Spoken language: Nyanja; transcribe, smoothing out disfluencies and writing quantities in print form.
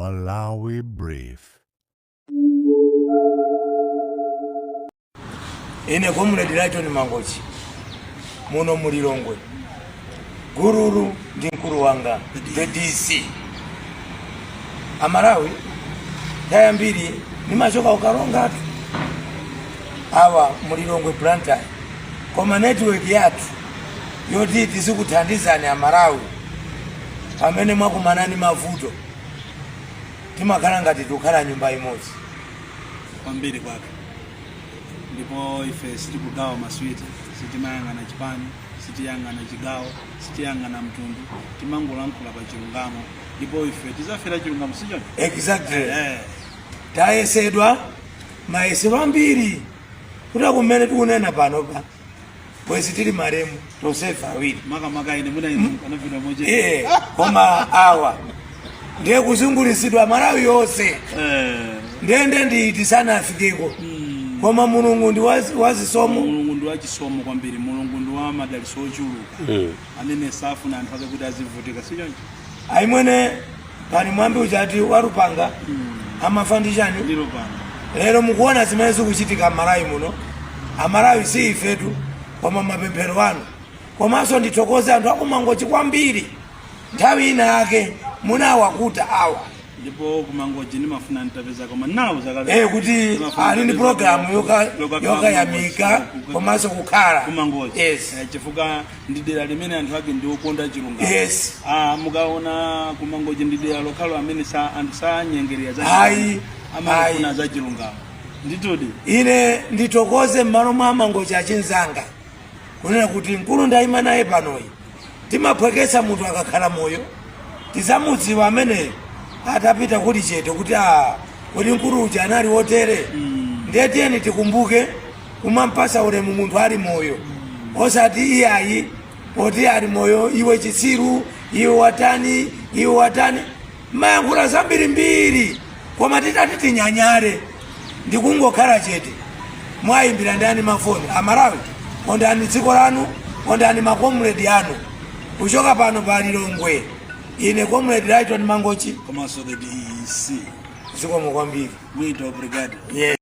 Malawi Brief. Ine Comrade Lighton Mangochi muno mulilongwe gururu ndi mkulu wanga the DC Amalawi yaya mbiri ni machoka ukaronga atu awa mulilongwe planter koma network yatu yoti tizikuthandizani Amalawi pamene mwakumanani mavuto timakhala ngati tukhala nyumba imodzi kwambiri kwake. Ndipo ife sitikugawa maswiti, sitimayang'ana chipani, sitiyang'ana chigawo, sitiyang'ana mtundu, timangolankhula pa chilungamo. Ndipo ife tizafera chilungamo sicho? Exactly. Tayesedwa mayesero ambiri kuti kumene tikunena pano pa kwezi tili maremu tosefa awiri maka ine muna anavira moje koma awa ndiye kuzungulisidwa Malawi yonse ndende nditi sana afikeko koma mulungu ndi wazisomo, mulungu ndi wachisomo kwambiri, mulungu ndi wa madaliso ochuluka amene safuna anthu ake kuti azivutika sichoncho. Aimwene pani mwambi uchati warupanga amafa ndi chani ndilo pano lero mukuona zimene zikuchitika Malawi muno. Amalawi si ifetu koma mapemphero wanu, komanso ndithokoze anthu akumangochi kwambiri nthawi ina yake munawakuta awa ndipo kumangochi nimafuna nitapeza koma nawo zakale kuti ali ndi program yokayamika komanso kukhala kumangochi. Yes. Chifukwa ndi dera limene anthu ake ndi okonda chilungamo. Yes. Mukaona kumangochi ndi dera lokhalo amene anthu sanyengerera za amafuna za chilungamo. Nditudi ine ndithokoze m'malo mwa mangochi achinzanga kunena kuti mkulu ndayima naye panoyi timaphwekesa munthu akakhala moyo tizamudziwa amene atapita kuti chete kuti kuti mkulu uja anali wotere ndetiyeni tikumbuke kumampasa ulemu munthu ali moyo osati iyayi poti ali moyo iwe chitsiru iwe watani mayankhula zambirimbiri koma titati tinyanyale ndikungokhala chete mwayimbira ndani mafoni Amalawi ondani dziko lanu ondani makomredi anu kuchoka pano pa Lilongwe. Ine Comrade Lighton Mangochi komanso the DC zikomo kwambiri. Muito obrigado. Yes.